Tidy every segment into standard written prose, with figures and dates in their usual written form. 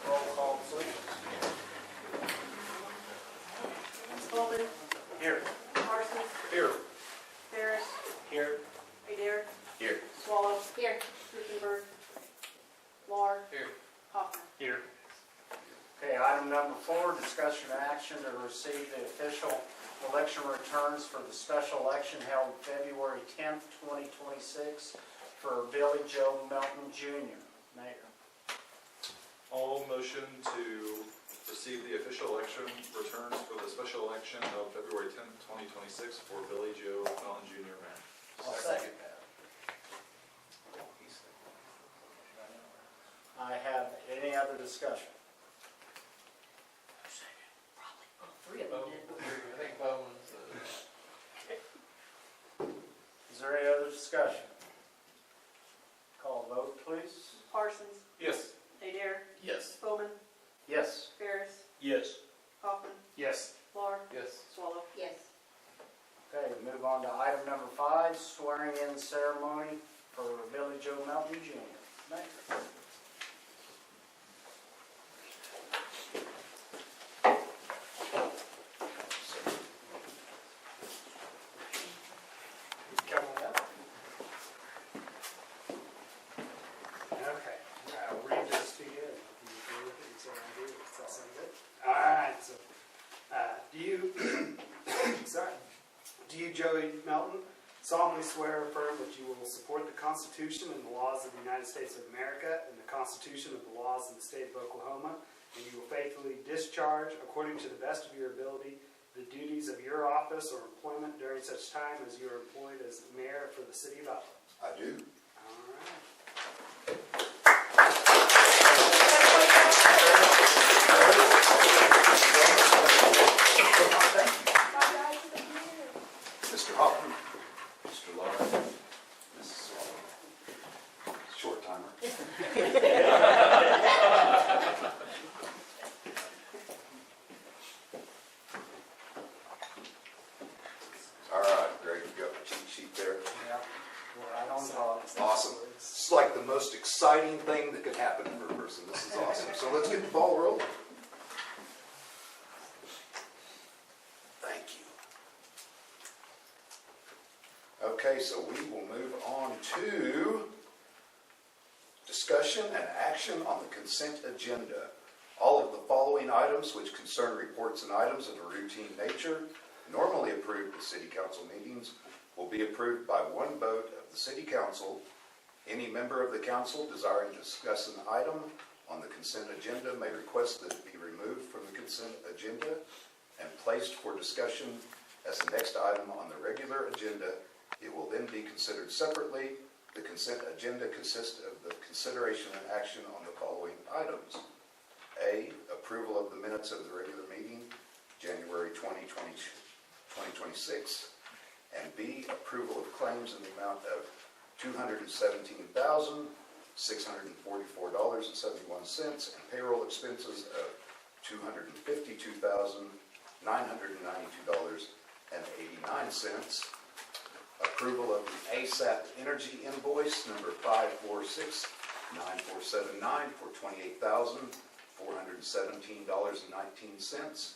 Roll call, please. Bowman, Here. Parsons, Here. Ferris, Here. Adair, Here. Swallow. Here. Rutenberg, Lahr, Here. Hoffman. Here. Okay, item number 4, discussion and action to receive the official election returns for the special election held February 10th, 2026 for Billy Joe Melton Jr. Mayor. All motion to receive the official election returns for the special election of February 10th, 2026 for Billy Joe Melton Jr. Mayor. I'll second that. I have any other discussion? Three of them did. I think Bowman's Is there any other discussion? Call vote, please. Parsons, Yes. Adair, Yes. Bowman, Yes. Ferris, Yes. Hoffman, Yes. Lahr, Yes. Swallow. Yes. Okay, move on to item number 5, swearing in ceremony for Billy Joe Melton Jr. Mayor. Come on up. Okay, I'll read this to you. You agree with it? You say I do. Does that sound good? All right. So, do you, sorry, do you, Joey Melton, solemnly swear or affirm that you will support the Constitution and the laws of the United States of America and the Constitution of the laws of the state of Oklahoma, and you will faithfully discharge, according to the best of your ability, the duties of your office or employment during such time as you are employed as mayor for the city of Alva? I do. All right. Mr. Hoffman, Mr. Lahr, Mrs. Swallow. Short timer. All right, Greg, you got the cheat sheet there. Yeah, we're right on top. Awesome. It's like the most exciting thing that could happen for a person. This is awesome. So let's get the ball rolling. Thank you. Okay, so we will move on to discussion and action on the consent agenda. All of the following items, which concern reports and items of a routine nature, normally approved at city council meetings, will be approved by one vote of the city council. Any member of the council desiring to discuss an item on the consent agenda may request that it be removed from the consent agenda and placed for discussion as the next item on the regular agenda. It will then be considered separately. The consent agenda consists of the consideration and action on the following items. A, approval of the minutes of the regular meeting, January 2026. And B, approval of claims in the amount of $217,644.71 and payroll expenses of $252,992.89. Approval of the ASAP Energy invoice number 5469479 for $28,417.19.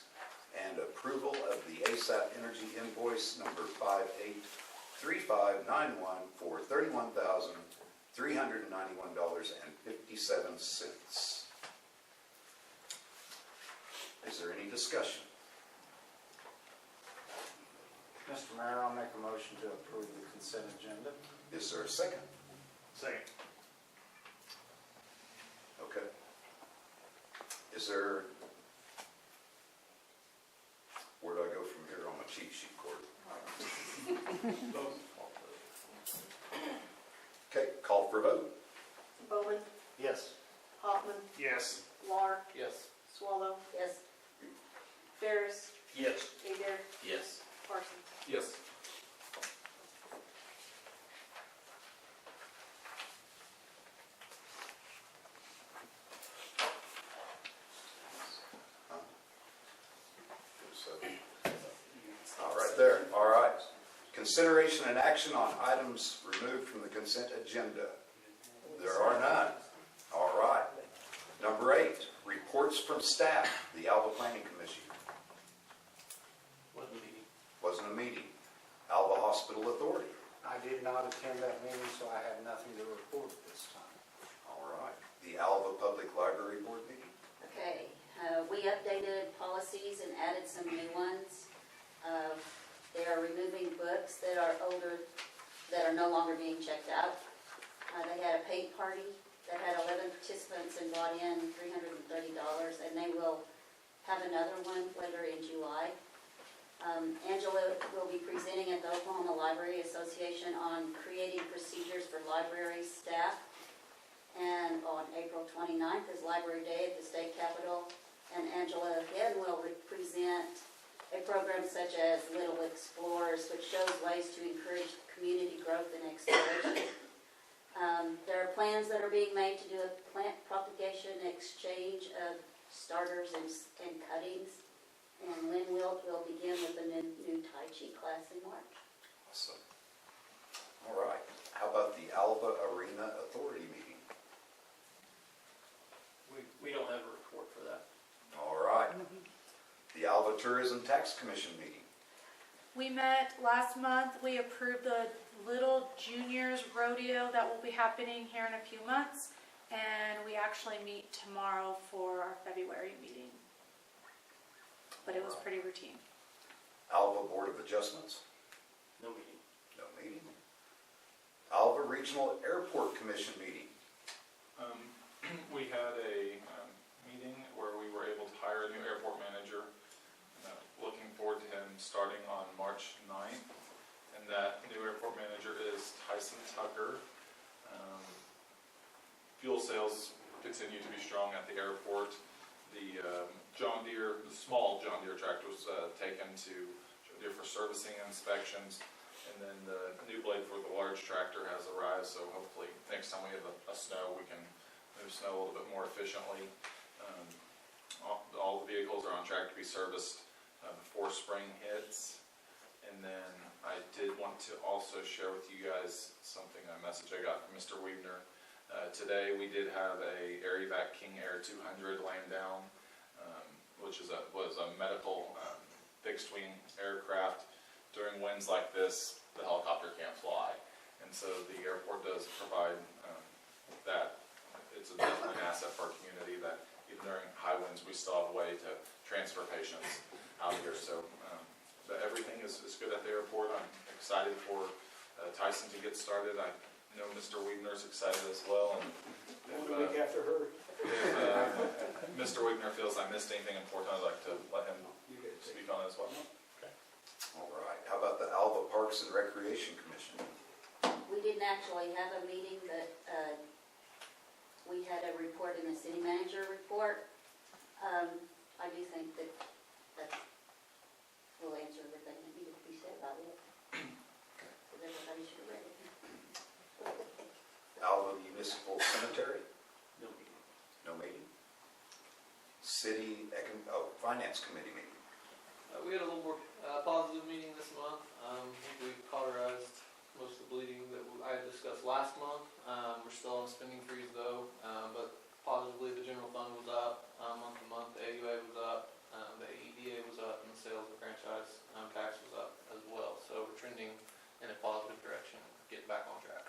And approval of the ASAP Energy invoice number 583591 for $31,391.57. Is there any discussion? Mr. Mayor, I'll make a motion to approve the consent agenda. Is there a second? Second. Okay. Is there, where do I go from here on my cheat sheet, Court? Okay, call for vote. Bowman, Yes. Hoffman, Yes. Lahr, Yes. Swallow. Yes. Ferris, Yes. Adair, Yes. Parsons. Yes. All right there. All right. Consideration and action on items removed from the consent agenda. There are none. All right. Number 8, reports from staff, the Alva Planning Commission. Wasn't a meeting. Alva Hospital Authority. I did not attend that meeting, so I have nothing to report at this time. All right. The Alva Public Library Board meeting. Okay, we updated policies and added some new ones. They are removing books that are older, that are no longer being checked out. They had a paint party that had 11 participants and brought in $330, and they will have another one later in July. Angela will be presenting at the Oklahoma Library Association on creating procedures for library staff. And on April 29th is Library Day at the State Capitol. And Angela again will present a program such as Little Explorers, which shows ways to encourage community growth and exploration. There are plans that are being made to do a plant propagation exchange of starters and cuttings. And Lynn Wilt will begin with a new Tai Chi class in March. Awesome. All right. How about the Alva Arena Authority meeting? We don't have a report for that. All right. The Alva Tourism Tax Commission meeting. We met last month. We approved the Little Juniors Rodeo that will be happening here in a few months. And we actually meet tomorrow for our February meeting. But it was pretty routine. Alva Board of Adjustments. No meeting. No meeting. Alva Regional Airport Commission meeting. We had a meeting where we were able to hire a new airport manager. Looking forward to him starting on March 9th. And that new airport manager is Tyson Tucker. Fuel sales continue to be strong at the airport. The the small John Deere tractor was taken to John Deere for servicing and inspections. And then the new blade for the large tractor has arrived, so hopefully next time we have a snow, we can move snow a little bit more efficiently. All the vehicles are on track to be serviced before spring hits. And then I did want to also share with you guys a message I got from Mr. Weebner. Today we did have a Air Evac King Air 200 land down, which was a medical fixed-wing aircraft. During winds like this, the helicopter can't fly, and so the airport does provide that. It's definitely an asset for our community that even during high winds, we still have a way to transfer patients out here. So everything is good at the airport. I'm excited for Tyson to get started. I know Mr. Weebner's excited as well. And Week after her. if Mr. Weebner feels I missed anything important, I'd like to let him speak on it as well. All right. How about the Alva Parks and Recreation Commission? We didn't actually have a meeting, but we had a report in the city manager report. I do think that will answer everything that needed to be said about it. Because everybody should have read it. Alva Municipal Cemetery? No meeting. No meeting. City Finance Committee meeting. We had a little more positive meeting this month. I think we cauterized most of the bleeding that I had discussed last month. We're still on a spending freeze though, but positively the general fund was up month to month. The AUA was up, the AEDA was up, and the sales and franchise tax was up as well. So we're trending in a positive direction, getting back on track.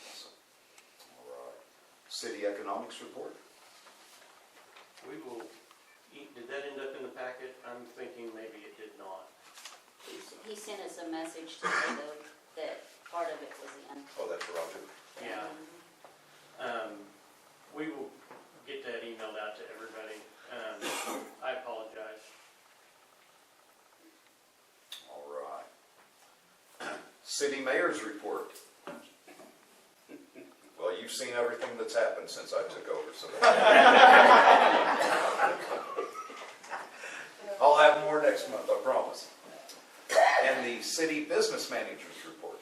Awesome. All right. City Economics Report? We will, did that end up in the packet? I'm thinking maybe it did not. He sent us a message today though, that part of it was in. Oh, that's Roger. Yeah. We will get that emailed out to everybody. I apologize. All right. City Mayor's Report. Well, you've seen everything that's happened since I took over, so I'll have more next month, I promise. And the City Business Manager's Report.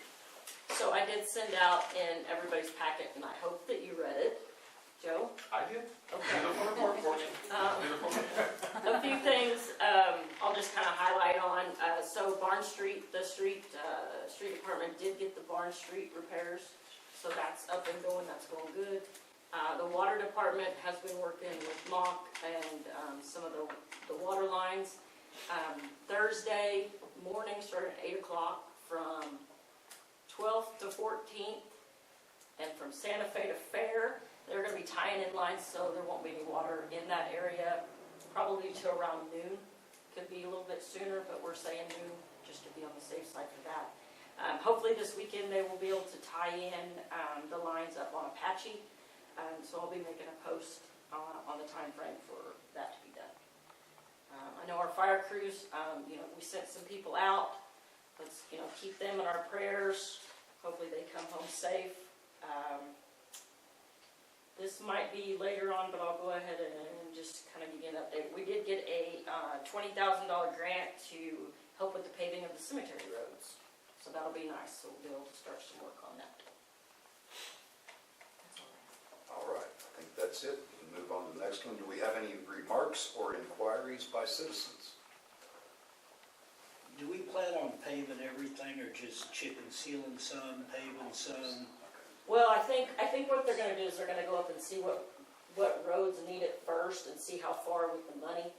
So I did send out in everybody's packet, and I hope that you read it. Joe? I did. Okay. Beautiful report for you. Beautiful. A few things I'll just kind of highlight on. So Barn Street, the street department did get the Barn Street repairs so that's up and going, that's going good. The water department has been working with Mock and some of the water lines. Thursday morning, starting at 8 o'clock, from 12th to 14th, and from Santa Fe to Fair, they're going to be tying in lines, so there won't be any water in that area, probably till around noon. Could be a little bit sooner, but we're saying noon, just to be on the safe side for that. Hopefully this weekend they will be able to tie in the lines up on Apache, so I'll be making a post on the time frame for that to be done. I know our fire crews, we sent some people out. Let's, keep them in our prayers. Hopefully they come home safe. This might be later on, but I'll go ahead and just kind of give you an update. We did get a $20,000 grant to help with the paving of the cemetery roads. So that'll be nice. So we'll be able to start some work on that. That's all I have. All right, I think that's it. We can move on to the next one. Do we have any remarks or inquiries by citizens? Do we plan on paving everything or just chip and sealing some, paving some? Well, I think what they're going to do is they're going to go up and see what roads need it first and see how far with the money,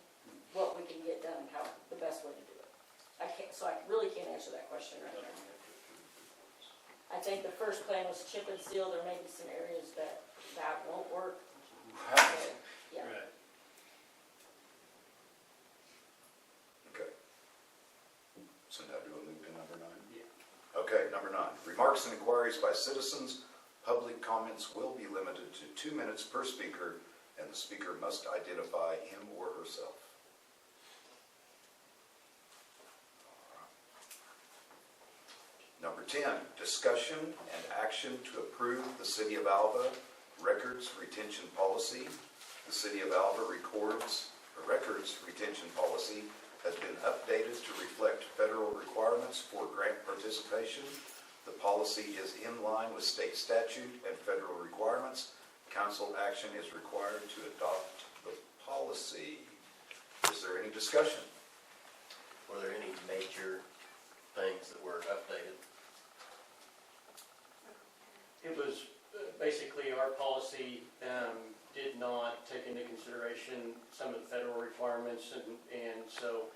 what we can get done, how the best way to do it. I really can't answer that question right now. I think the first plan was chip and seal. There may be some areas that won't work. So, yeah. Right. Okay. So now do we move to number 9? Yeah. Okay, number 9. Remarks and inquiries by citizens. Public comments will be limited to 2 minutes per speaker, and the speaker must identify him or herself. Number 10, discussion and action to approve the City of Alva records retention policy. The City of Alva records retention policy has been updated to reflect federal requirements for grant participation. The policy is in line with state statute and federal requirements. Council action is required to adopt the policy. Is there any discussion? Were there any major things that were updated? It was basically our policy did not take into consideration some of the federal requirements, and so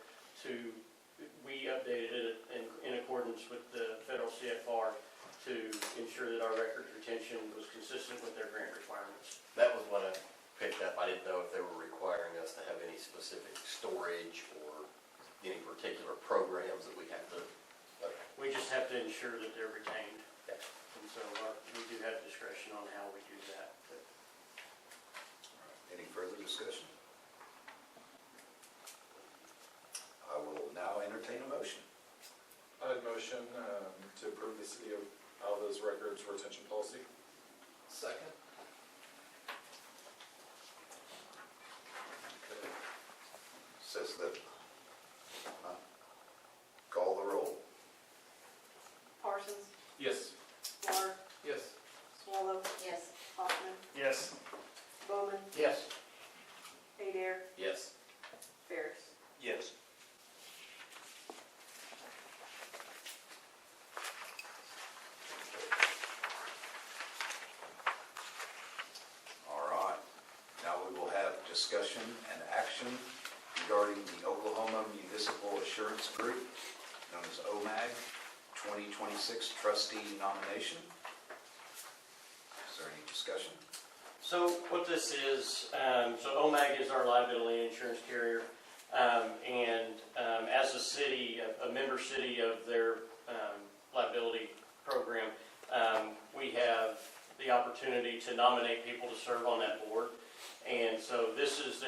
we updated it in accordance with the federal CFR to ensure that our records retention was consistent with their grant requirements. That was what I picked up. I didn't know if they were requiring us to have any specific storage or any particular programs that we have to. We just have to ensure that they're retained, and so we do have discretion on how we do that. Any further discussion? I will now entertain a motion. I'd motion to approve the City of Alva's records retention policy. Second. Okay. Says that. Call the roll. Parsons, Yes. Water, Yes. Swallow, Yes. Hoffman, Yes. Bowman, Yes. Adair, Yes. Ferris. Yes. All right. Now we will have discussion and action regarding the Oklahoma Municipal Assurance Group, known as OMAG, 2026 trustee nomination. Is there any discussion? So what this is, so OMAG is our liability insurance carrier, and as a city, a member city of their liability program, we have the opportunity to nominate people to serve on that board. And so this is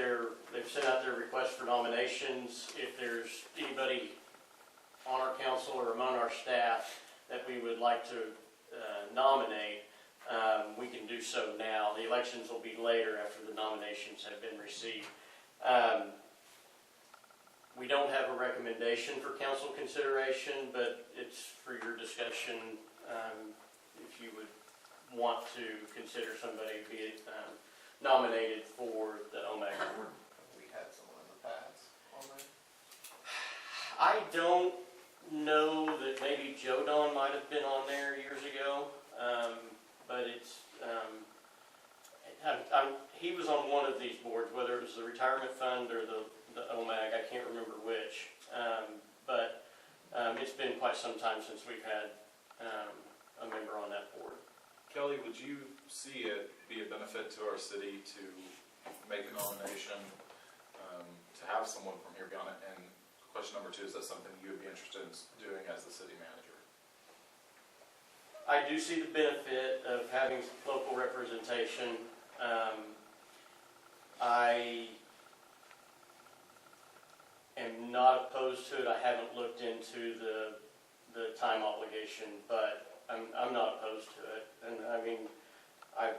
they've sent out their request for nominations. If there's anybody on our council or among our staff that we would like to nominate, we can do so now. The elections will be later after the nominations have been received. We don't have a recommendation for council consideration, but it's for your discussion if you would want to consider somebody to be nominated for the OMAG board. We had someone in the past on there. I don't know that maybe Joe Don might have been on there years ago. was on one of these boards, whether it was the retirement fund or the OMAG, I can't remember which. But it's been quite some time since we've had a member on that board. Kelly, would you see it be a benefit to our city to make a nomination, to have someone from here be on it? And question number 2, is that something you would be interested in doing as the city manager? I do see the benefit of having local representation. I am not opposed to it. I haven't looked into the time obligation, but I'm not opposed to it. And I mean, I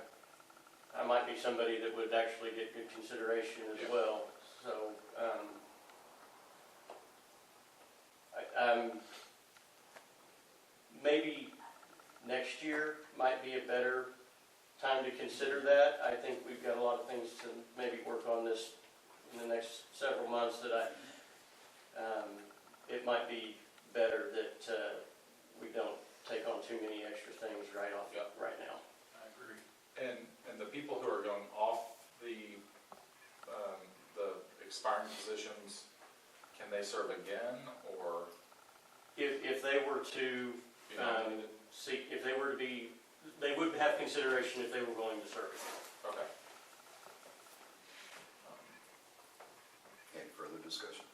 might be somebody that would actually get good consideration as well. So, maybe next year might be a better time to consider that. I think we've got a lot of things to maybe work on this in the next several months that it might be better that we don't take on too many extra things right now. I agree. And the people who are going off the expiring positions, can they serve again, or If they were to be nominated? if they were to be, they would have consideration if they were willing to serve. Okay. Any further discussion?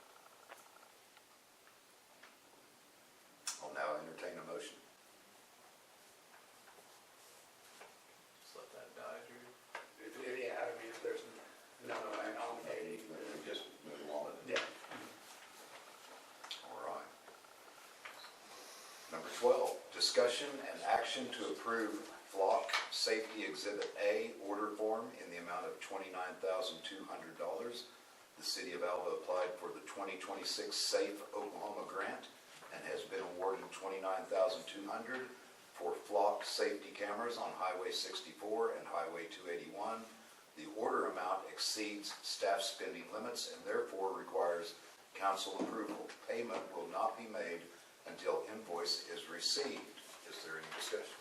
I'll now entertain a motion. Just let that die, Drew. Yeah, I mean, if there's no nominating. Just move along. Yeah. All right. Number 12, discussion and action to approve Flock Safety Exhibit A order form in the amount of $29,200. The City of Alva applied for the 2026 Safe Oklahoma Grant and has been awarded $29,200 for Flock safety cameras on Highway 64 and Highway 281. The order amount exceeds staff spending limits and therefore requires council approval. Payment will not be made until invoice is received. Is there any discussion?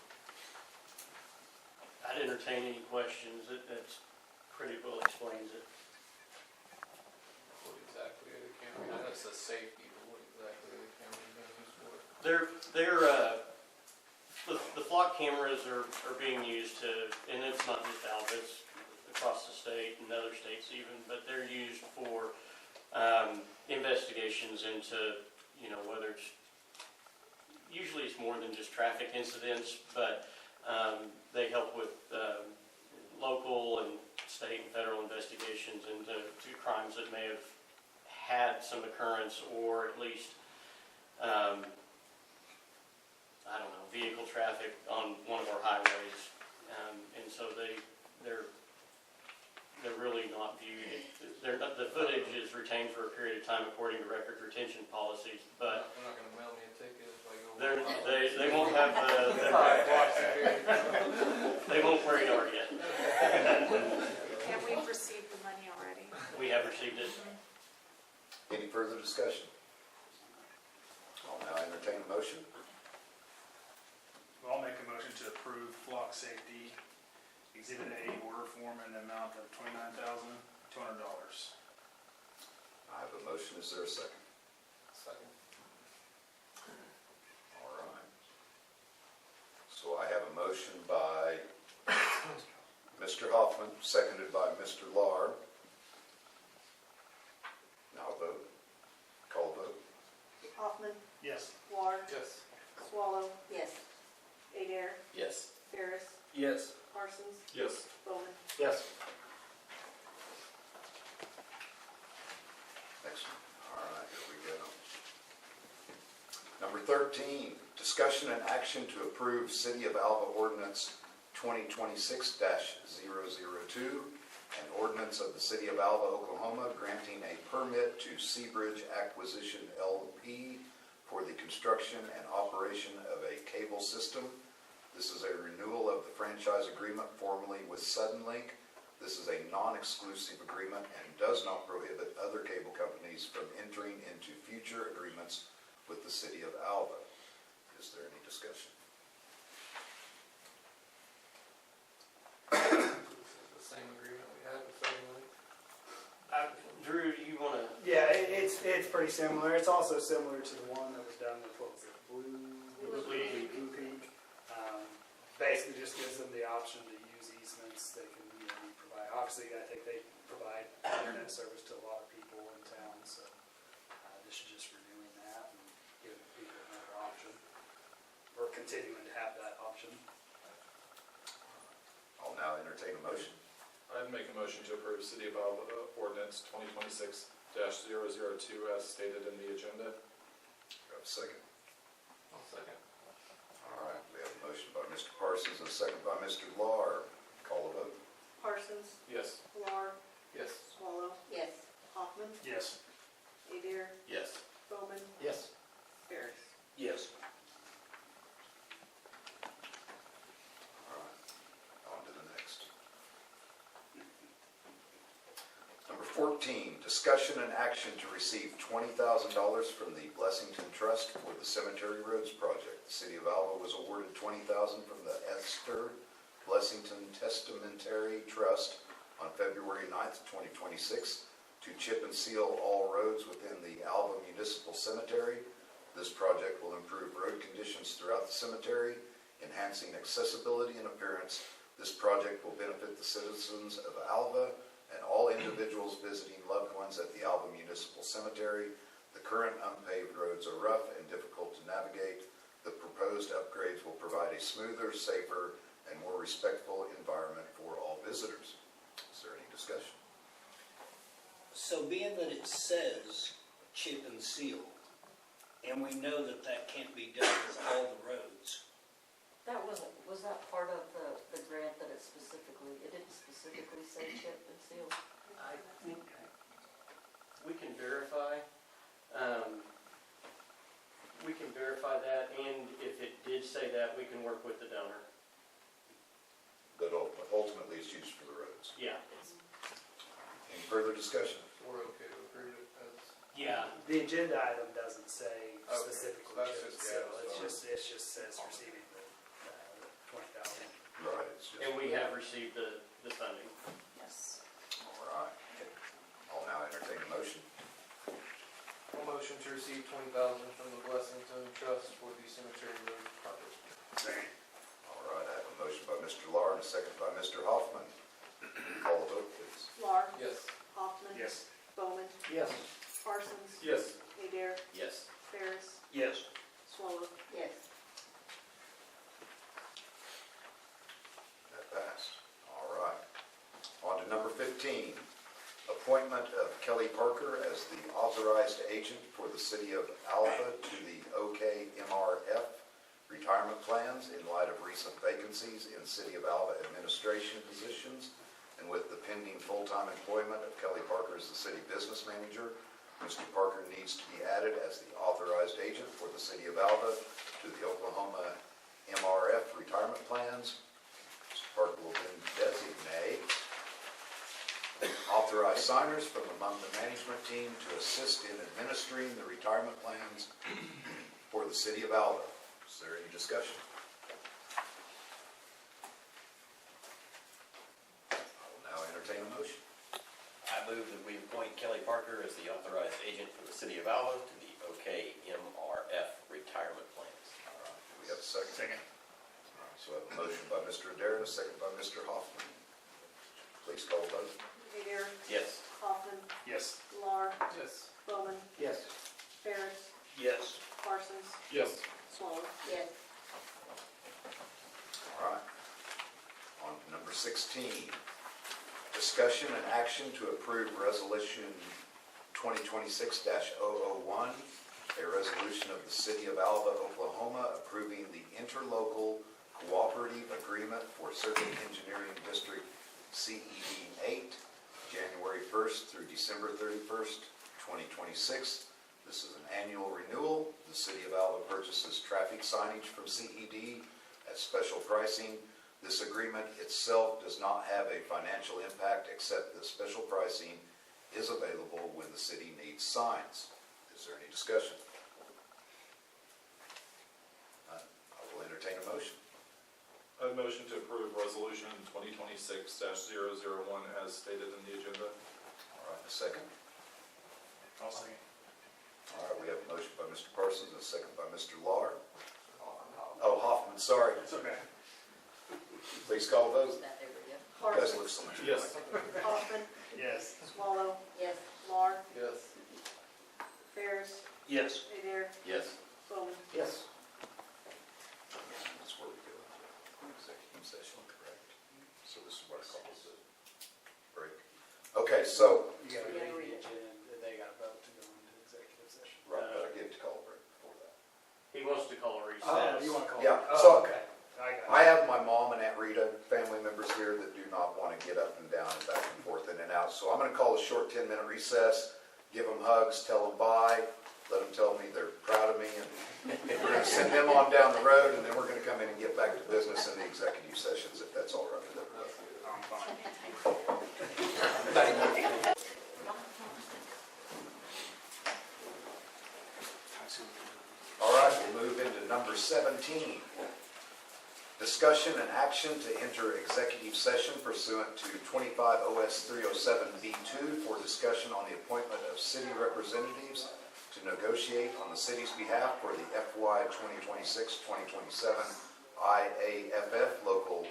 I'd entertain any questions. That's pretty well explains it. What exactly are the cameras? I know it says safety, but what exactly are the cameras being used for? The flock cameras are being used to, and it's not just Alva, it's across the state and other states even, but they're used for investigations into, whether it's, usually it's more than just traffic incidents, but they help with local and state and federal investigations into crimes that may have had some occurrence, or at least vehicle traffic on one of our highways, and so they're really not viewed. The footage is retained for a period of time according to record retention policies, but They're not gonna mail me a ticket if I go. they won't have they won't radar yet. And we've received the money already. We have received it. Any further discussion? I'll now entertain a motion. Well, I'll make a motion to approve Flock Safety Exhibit A order form in the amount of $29,200. I have a motion. Is there a second? Second. All right. So I have a motion by Mr. Hoffman, seconded by Mr. Lahr. Now vote. Call vote. Hoffman, Yes. Lahr, Yes. Swallow, Yes. Adair, Yes. Ferris, Yes. Parsons, Yes. Bowman. Yes. Next one. All right, here we go. Number 13, discussion and action to approve City of Alva Ordinance 2026-002, an ordinance of the City of Alva, Oklahoma, granting a permit to Seabridge Acquisition LP for the construction and operation of a cable system. This is a renewal of the franchise agreement formerly with Suddenlink. This is a non-exclusive agreement and does not prohibit other cable companies from entering into future agreements with the City of Alva. Is there any discussion? This is the same agreement we had with pretty similar. It's also similar to the one that was done with, what was it, Blue Peak. Blue Peak. Basically just gives them the option to use easements. They can, provide, obviously, I think they provide internet service to a lot of people in town, so this is just renewing that and giving people another option, or continuing to have that option. I'll now entertain a motion. I'd make a motion to approve City of Alva ordinance 2026-002 as stated in the agenda. Do I have a second? I'll second. All right, we have a motion by Mr. Parsons and a second by Mr. Lahr. Call the vote. Parsons, Yes. Lar, Yes. Swallow, Yes. Hoffman, Yes. Adair, Yes. Bowman, Yes. Ferris. Yes. All right, on to the next. Number 14, discussion and action to receive $20,000 from the Blessington Trust for the Cemetery Roads Project. The City of Alva was awarded $20,000 from the Esther Blessington Testamentary Trust on February 9th, 2026 to chip and seal all roads within the Alva Municipal Cemetery. This project will improve road conditions throughout the cemetery, enhancing accessibility and appearance. This project will benefit the citizens of Alva and all individuals visiting loved ones at the Alva Municipal Cemetery. The current unpaved roads are rough and difficult to navigate. The proposed upgrades will provide a smoother, safer, and more respectful environment for all visitors. Is there any discussion? So being that it says chip and seal, and we know that that can't be done with all the roads, That wasn't, was that part of the grant that it didn't specifically say chip and seal? I think we can verify. We can verify that, and if it did say that, we can work with the donor. But ultimately, it's used for the roads. Yeah. Any further discussion? We're okay to approve it as. Yeah. The agenda item doesn't say Okay, specifically so that's chip and just- seal. yeah, It just says receiving the 20,000. Right, it's just. And we have received the funding. Yes. All right. I'll now entertain a motion. A motion to receive $20,000 from the Blessington Trust for the cemetery road project. All right, I have a motion by Mr. Lahr and a second by Mr. Hoffman. Call the vote, please. Lar, Yes. Hoffman, Yes. Bowman, Yes. Parsons, Yes. Adair, Yes. Ferris, yes. Swallow. Yes. That passed. All right. On to number 15, appointment of Kelly Parker as the authorized agent for the City of Alva to the OKMRF retirement plans in light of recent vacancies in City of Alva administration positions, and with the pending full-time employment of Kelly Parker as the city business manager, Mr. Parker needs to be added as the authorized agent for the City of Alva to the Oklahoma MRF retirement plans. Mr. Parker will then designate authorized signers from among the management team to assist in administering the retirement plans for the City of Alva. Is there any discussion? I will now entertain a motion. I move that we appoint Kelly Parker as the authorized agent for the City of Alva to the OKMRF retirement plans. All right, do we have a second? Second. All right, so I have a motion by Mr. Adair and a second by Mr. Hoffman. Please call the vote. Adair, Yes. Hoffman, Yes. Lar, Yes. Bowman, Yes. Ferris, Yes. Parsons, Yes. Swallow. Yes. All right. On to number 16. Discussion and action to approve Resolution 2026-001, a resolution of the City of Alva, Oklahoma, approving the interlocal cooperative agreement for Circuit Engineering District CED 8, January 1st through December 31st, 2026. This is an annual renewal. The City of Alva purchases traffic signage from CED at special pricing. This agreement itself does not have a financial impact except that special pricing is available when the city needs signs. Is there any discussion? None. I will entertain a motion. A motion to approve resolution 2026-001 as stated in the agenda. All right, a second. I'll second. motion by Mr. Parsons, and a second by Mr. Lahr. Oh, Hoffman, sorry. It's okay. Please call the vote. That there we go. You guys look so much alike. Hoffman, Yes. Swallow, Yes. Lahr, Yes. Ferris, Yes. Adair, Yes. Bowman. Yes. That's where we go into executive session, correct? So this is what I call the break. Okay, so, You gotta Yeah, read read each and they got a vote to go into executive session. right, but I get to call a break before that. He wants to call a recess. Oh, you wanna call? Yeah, it? so- Oh, okay. I got I have my mom and Aunt Rita, family members here that do not want to get up and down and back and forth in and out. So I'm going to call a short 10-minute recess, give them hugs, tell them bye, let them tell me they're proud of me, and we're going to send them on down the road, and then we're going to come in and get back to business in the executive sessions, if that's all right with everybody. I'm fine. All right, we'll move into number 17. Discussion and action to enter executive session pursuant to 25 OS 307B2 for discussion on the appointment of city representatives to negotiate on the city's behalf for the FY 2026-2027 IAFF Local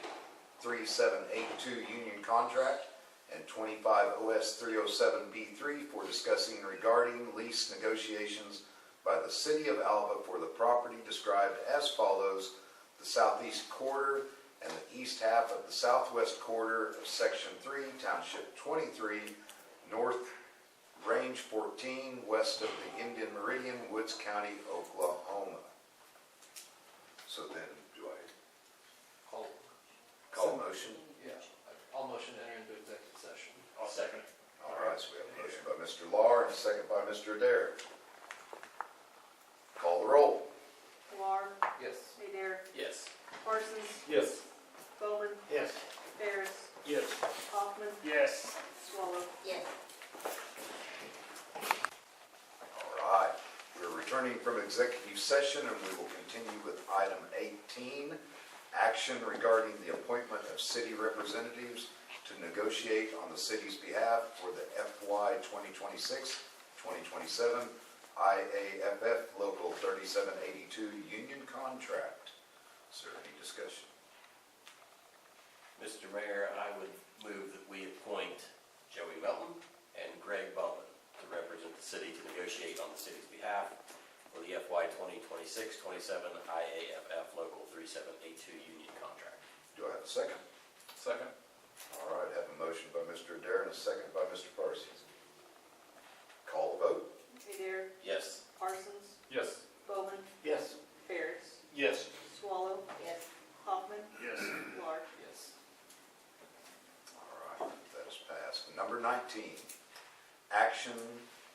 3782 union contract, and 25 OS 307B3 for discussing regarding lease negotiations by the city of Alva for the property described as follows: the southeast quarter and the east half of the southwest quarter of Section 3, Township 23, North Range 14, west of the Indian Meridian, Woods County, Oklahoma. So then, do I call a motion? Yeah, I'll motion to enter into executive session. I'll second. All right, so we have a motion by Mr. Lahr and a second by Mr. Adair. Call the roll. Lahr, Yes. Adair, Yes. Parsons, Yes. Bowman, Yes. Ferris, Yes. Hoffman, Yes. Swallow. Yes. All right, we're returning from executive session, and we will continue with item 18, action regarding the appointment of city representatives to negotiate on the city's behalf for the FY 2026-2027 IAFF Local 3782 union contract. Is there any discussion? Mr. Mayor, I would move that we appoint Joey Melton and Greg Bowman to represent the city to negotiate on the city's behalf for the FY 2026-27 IAFF Local 3782 union contract. Do I have a second? Second? All right, I have a motion by Mr. Adair and a second by Mr. Parsons. Call the vote. Adair, Yes. Parsons, Yes. Bowman, Yes. Ferris, Yes. Swallow, Yes. Hoffman, Yes. Lahr. Yes. All right, that is passed. Number 19, action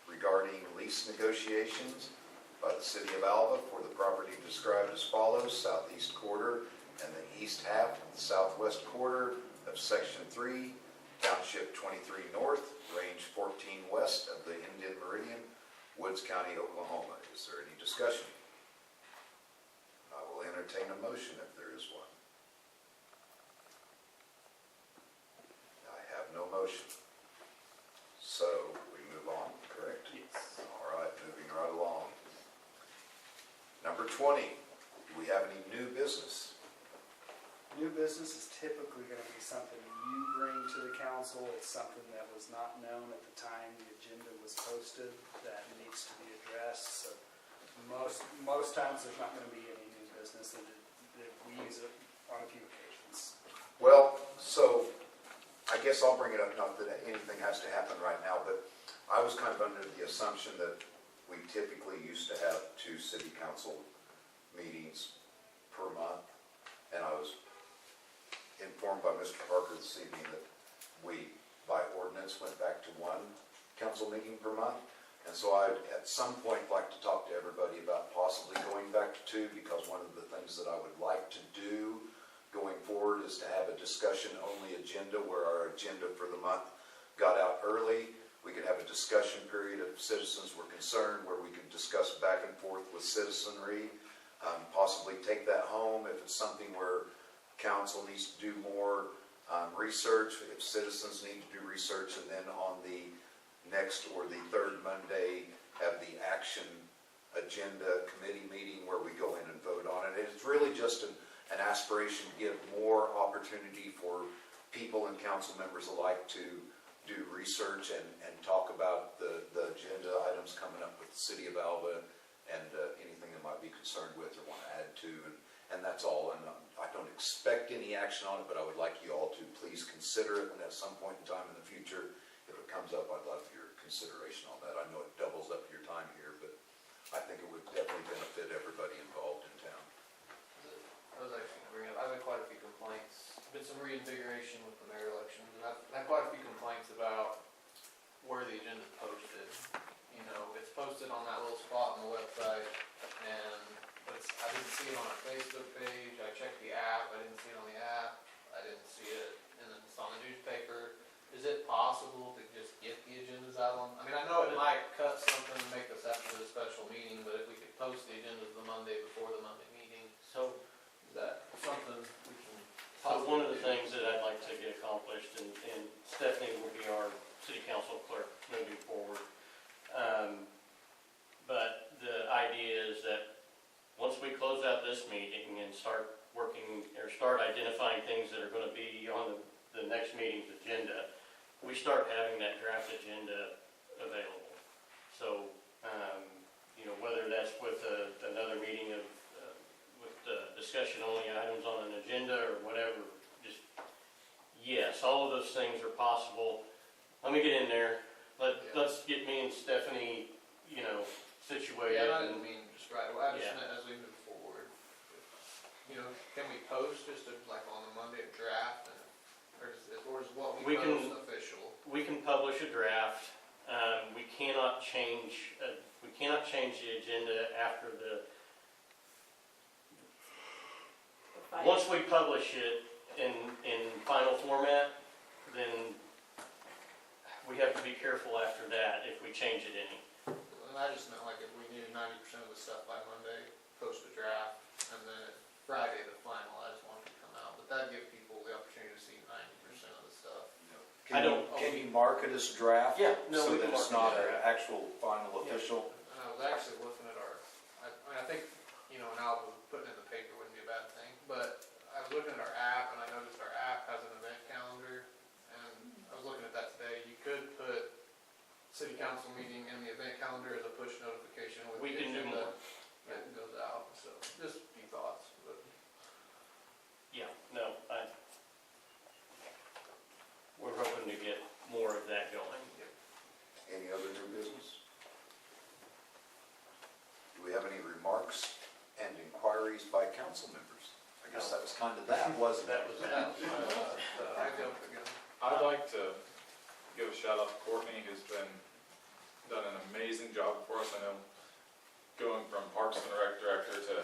regarding lease negotiations by the city of Alva for the property described as follows: southeast quarter and the east half of the southwest quarter of Section 3, Township 23 North, Range 14 west of the Indian Meridian, Woods County, Oklahoma. Is there any discussion? I will entertain a motion if there is one. I have no motion. So we move on, correct? Yes. All right, moving right along. Number 20, do we have any new business? New business is typically going to be something you bring to the council. It's something that was not known at the time the agenda was posted that needs to be addressed. So most times there's not going to be any new business, that we use it on a few occasions. Well, so I guess I'll bring it up, not that anything has to happen right now, but I was kind of under the assumption that we typically used to have 2 city council meetings per month, and I was informed by Mr. Parker this evening that we, by ordinance, went back to 1 council meeting per month. And so I'd at some point like to talk to everybody about possibly going back to 2, because one of the things that I would like to do going forward is to have a discussion-only agenda where our agenda for the month got out early. We could have a discussion period if citizens were concerned, where we could discuss back and forth with citizenry, possibly take that home if it's something where council needs to do more research, if citizens need to do research, and then on the next or the third Monday have the action agenda committee meeting where we go in and vote on it. It's really just an aspiration to give more opportunity for people and council members alike to do research and talk about the agenda items coming up with the city of Alva and anything they might be concerned with or want to add to. And that's all. And I don't expect any action on it, but I would like you all to please consider it. And at some point in time in the future, if it comes up, I'd love your consideration on that. I know it doubles up your time here, but I think it would definitely benefit everybody involved in town. I was actually going to bring up, I've had quite a few complaints, been some reinvigoration with the mayor elections, and I've had quite a few complaints about where the agenda's posted. You know, it's posted on that little spot on the website, but I didn't see it on our Facebook page. I checked the app, I didn't see it on the app, I didn't see it, and then it's on the newspaper. Is it possible to just get the agendas out on, I mean, I know it might cut something to make us after the special meeting, but if we could post the agendas the Monday before the Monday meeting, So, is that something we can so possibly one of the do? things that I'd like to get accomplished, and Stephanie will be our city council clerk moving forward. But the idea is that once we close out this meeting and start working, or start identifying things that are gonna be on the next meeting's agenda, we start having that draft agenda available. So, you know, whether that's with another meeting of, with discussion only items on an agenda or whatever, just, yes, all of those things are possible. Let me get in there. Let's get me and Stephanie, you know, situated. Yeah, I didn't mean just right away, I just Yeah. meant as we move forward. You know, can we post just like on the Monday a draft, or is what we We can- post official? We can publish a draft. We cannot change the agenda after once we publish it in final format, then we have to be careful after that if we change it any. And I just meant like if we needed 90% of the stuff by Monday, post a draft, and then Friday the finalized one could come out. But that'd give people the opportunity to see 90% of the stuff. Can you mark it as draft? Yeah, no, So we that can it's mark it not as an draft. actual final official? And I was actually looking at I think, you know, an Alva putting in the paper wouldn't be a bad thing, but I was looking at our app, and I noticed our app has an event calendar, and I was looking at that today. You could put city council meeting in the event calendar as a push notification with We the can do agenda more. that goes out, so just a few thoughts, but. Yeah, no, we're hoping to get more of that going. Any other new business? Do we have any remarks and inquiries by council members? I guess that was kind of that, wasn't it? That was that. I jumped again. I'd like to give a shout out to Courtney, who's done an amazing job for us. I know going from Parks and Rec director to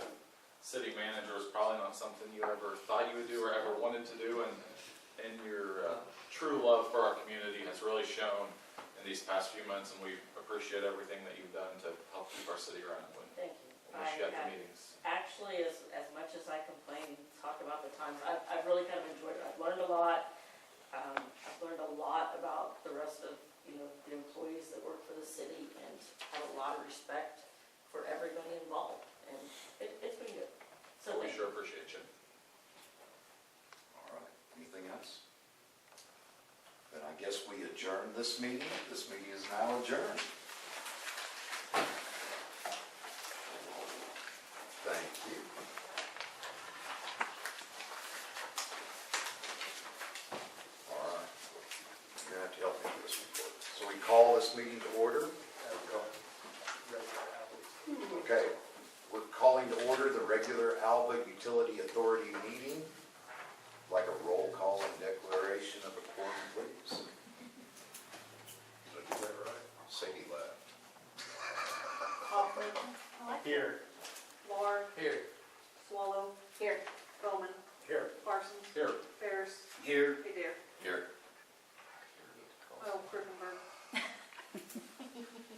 city manager is probably not something you ever thought you would do or ever wanted to do, and your true love for our community has really shown in these past few months, and we appreciate everything that you've done to help keep our city running when Thank you. she got the meetings. Actually, as much as I complain, talk about the times, I've really kind of enjoyed it. I've learned a lot. I've learned a lot about the rest of, you know, the employees that work for the city, and have a lot of respect for everybody involved, and it's been good. So We thank sure appreciate you. All right, anything else? Then I guess we adjourn this meeting. This meeting is now adjourned. Thank you. All right, you're gonna have to help me with this report. So we call this meeting to order. Okay, we're calling to order the regular Alva Utility Authority meeting. Like a roll call and declaration of a quorum, please. Did I do that right? Sadie left. Hoffman. Here. Laura. Here. Swallow. Here. Bowman. Here. Parsons. Here. Ferris. Here. Adair. Here. Oh, Krickenberg.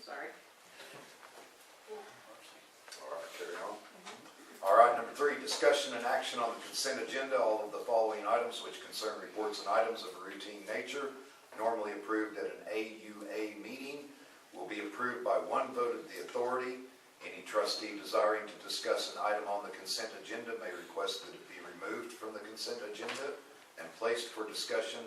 Sorry. All right, carry on. All right, number 3, discussion and action on the consent agenda. All of the following items which concern reports and items of a routine nature, normally approved at an AUA meeting, will be approved by one vote of the authority. Any trustee desiring to discuss an item on the consent agenda may request that it be removed from the consent agenda and placed for discussion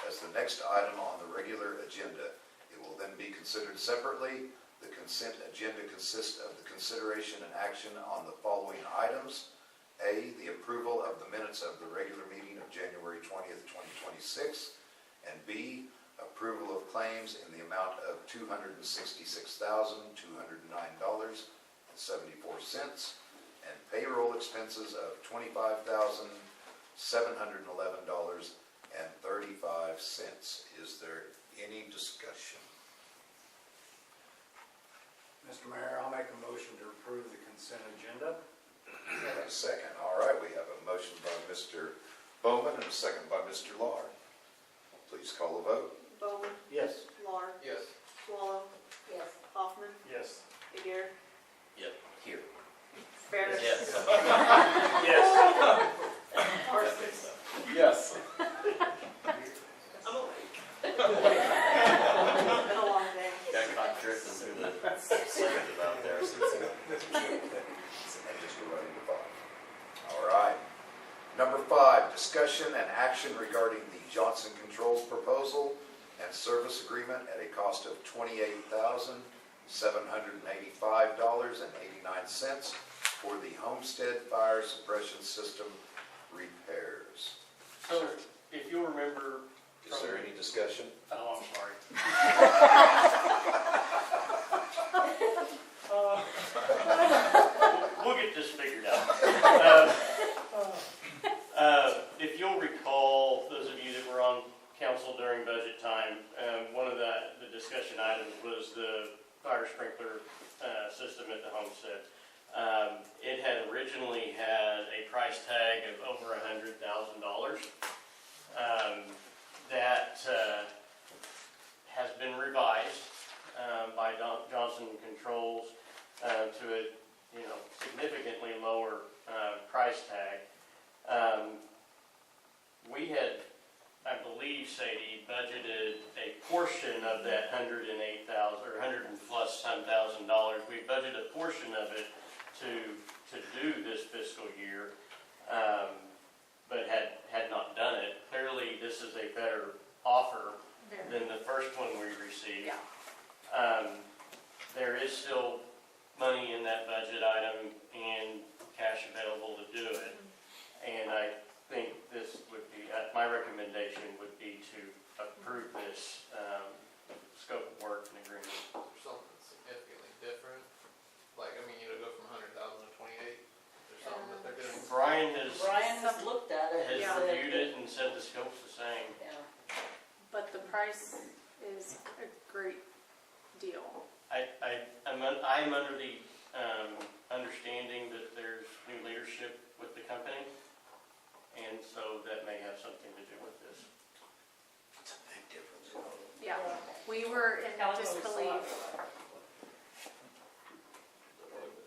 as the next item on the regular agenda. It will then be considered separately. The consent agenda consists of the consideration and action on the following items. A, the approval of the minutes of the regular meeting of January 20th, 2026. And B, approval of claims in the amount of $266,209.74 and payroll expenses of $25,711.35. Is there any discussion? Mr. Mayor, I'll make a motion to approve the consent agenda. And a second. All right, we have a motion by Mr. Bowman and a second by Mr. Lahr. Please call the vote. Bowman, Yes. Lahr, Yes. Swallow, Yes. Hoffman, Yes. Adair, Yep, here. Ferris. Yes. Yes. Parsons. Yes. I'm awake. It's been a long day. Got caught drifting through the sand out there. And just running the file. All right. Number 5, discussion and action regarding the Johnson Controls proposal and service agreement at a cost of $28,785.89 for the Homestead Fire Suppression System repairs. So, if you'll remember. Is there any discussion? Oh, I'm sorry. We'll get this figured out. If you'll recall, those of you that were on council during budget time, one of the discussion items was the fire sprinkler system at the homestead. It had originally had a price tag of over $100,000. That has been revised by Johnson Controls to a significantly lower price tag. We had, I believe, Sadie, budgeted a portion of that $108,000 or $100,000+. We budgeted a portion of it to do this fiscal year, but had not done it. Clearly, this is a better offer than the first one we received. Yeah. There is still money in that budget item and cash available to do it. And I think this would be, my recommendation would be to approve this scope of work and agreement. Something significantly different, like, I mean, go from 100,000 to 28, there's something that they're doing. Brian has Looked at it. has Yeah. reviewed it and said the scope's the same. Yeah. But the price is a great deal. I'm under the understanding that there's new leadership with the company, and so that may have something to do with this. It's a big difference. Yeah, we were in Calico was disbelief.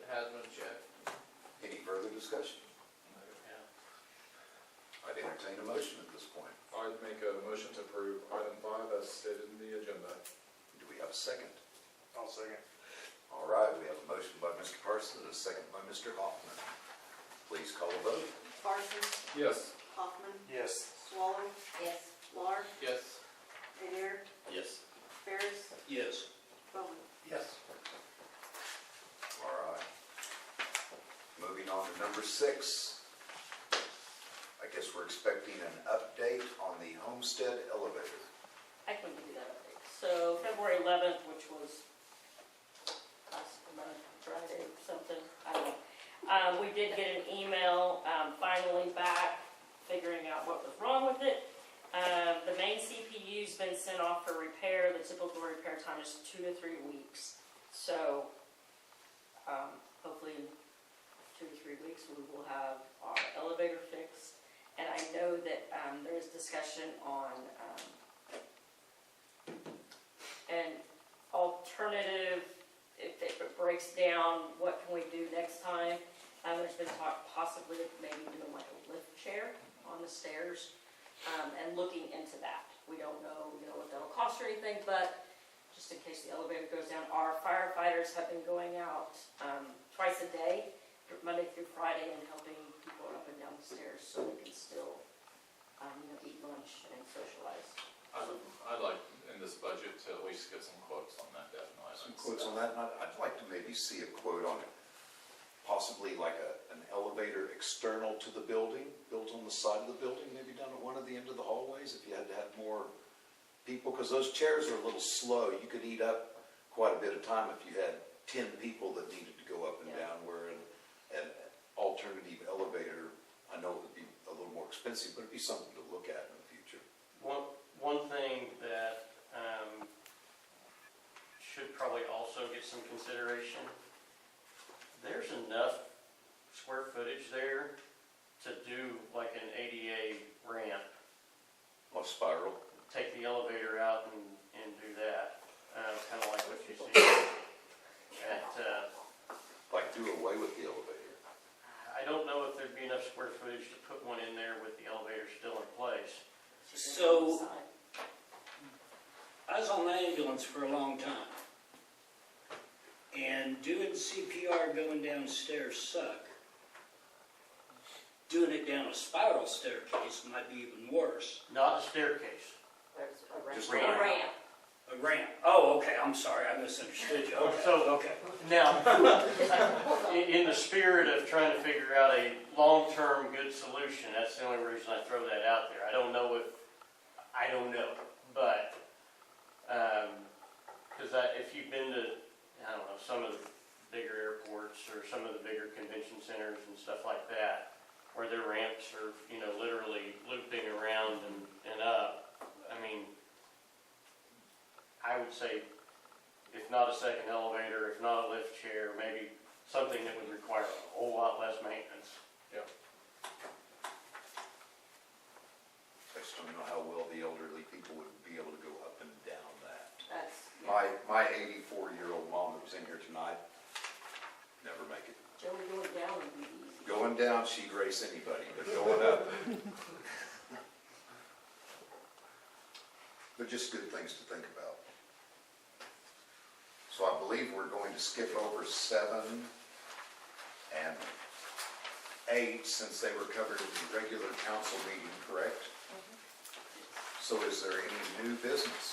It has been checked. Any further discussion? Yeah. I'd entertain a motion at this point. I'd make a motion to approve item 5 as stated in the agenda. Do we have a second? I'll second. All right, we have a motion by Mr. Parsons and a second by Mr. Hoffman. Please call the vote. Parsons, Yes. Hoffman, Yes. Swallow, Yes. Lahr, Yes. Adair, Yes. Ferris, Yes. Bowman. Yes. All right. Moving on to number 6. I guess we're expecting an update on the Homestead elevator. I can give you that update. So February 11th, which was last month, Friday, something, I don't know. We did get an email, finally back, figuring out what was wrong with it. The main CPU's been sent off for repair. The typical repair time is 2 to 3 weeks. So, hopefully in 2 to 3 weeks, we will have our elevator fixed. And I know that there is discussion on an alternative, if it breaks down, what can we do next time? There's been talk possibly of maybe doing like a lift chair on the stairs and looking into that. We don't know, what that'll cost or anything, but just in case the elevator goes down. Our firefighters have been going out twice a day, Monday through Friday, and helping people up and down the stairs so we can still, eat lunch and socialize. I'd like in this budget to at least get some quotes on that, definitely. Some quotes on that, and I'd like to maybe see a quote on possibly like an elevator external to the building, built on the side of the building, maybe down at one of the end of the hallways, if you had to have more people, because those chairs are a little slow. You could eat up quite a bit of time if you had 10 people that needed to go up and down, where an alternative elevator, I know it would be a little more expensive, but it'd be something to look at in the future. One thing that should probably also get some consideration, there's enough square footage there to do like an ADA ramp. A spiral. Take the elevator out and do that, kind of like what you see at, Like do away with the elevator. I don't know if there'd be enough square footage to put one in there with the elevator still in place. So, I was on the ambulance for a long time. And doing CPR going downstairs suck. Doing it down a spiral staircase might be even worse. Not a staircase. There's a ramp. Just A ramp. A ramp. Oh, okay, I'm sorry, I misunderstood you. Okay, So- okay. Now, in the spirit of trying to figure out a long-term good solution, that's the only reason I throw that out there. I don't know, but, because if you've been to, I don't know, some of the bigger airports or some of the bigger convention centers and stuff like that, where their ramps are, literally looping around and up, I mean, I would say, if not a second elevator, if not a lift chair, maybe something that would require a whole lot less maintenance. I just don't know how well the elderly people would be able to go up and down that. That's, My 84-year-old mom that was in here tonight, never make it. Joey, going down would be easy. Going down, she'd race anybody, but going up. But just good things to think about. So I believe we're going to skip over 7 and 8 since they were covered in the regular council meeting, correct? So is there any new business?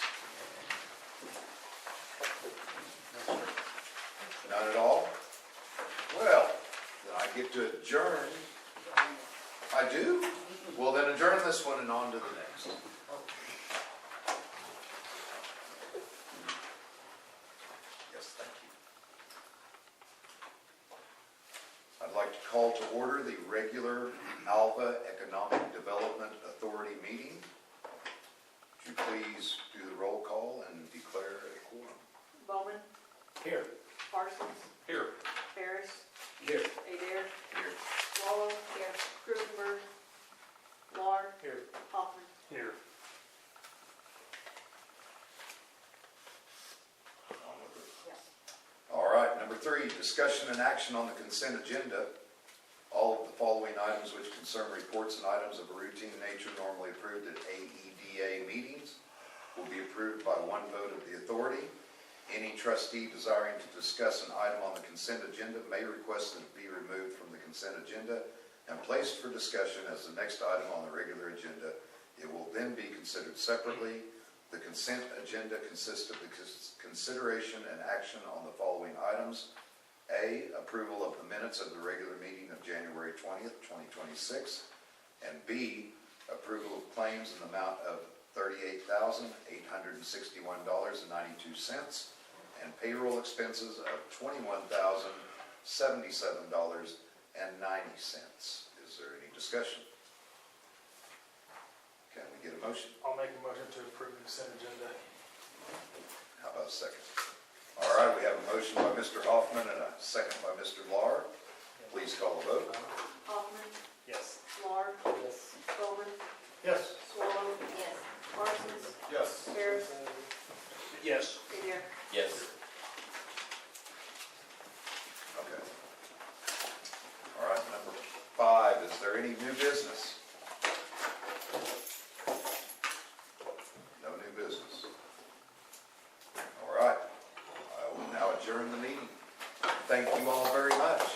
None at all? Well, then I get to adjourn. I do? Well, then adjourn this one and on to the next. Yes, thank you. I'd like to call to order the regular Alva Economic Development Authority meeting. Would you please do the roll call and declare a quorum? Bowman, Here. Parsons, Here. Ferris, Here. Adair, Here. Swallow, Krusenberg, Lahr, Here. Hoffman. Here. All right, number 3, discussion and action on the consent agenda. All of the following items which concern reports and items of a routine nature normally approved at AEDA meetings will be approved by one vote of the authority. Any trustee desiring to discuss an item on the consent agenda may request that it be removed from the consent agenda and placed for discussion as the next item on the regular agenda. It will then be considered separately. The consent agenda consists of the consideration and action on the following items. A, approval of the minutes of the regular meeting of January 20th, 2026. And B, approval of claims in the amount of $38,861.92 and payroll expenses of $21,077.90. Is there any discussion? Can we get a motion? I'll make a motion to approve the consent agenda. How about a second? All right, we have a motion by Mr. Hoffman and a second by Mr. Lahr. Please call the vote. Hoffman, Yes. Lahr, Yes. Bowman, Yes. Swallow, Yes. Parsons, Yes. Ferris, Yes. Adair. Yes. Okay. All right, number 5, is there any new business? No new business. All right. adjourn the meeting. Thank you all very much.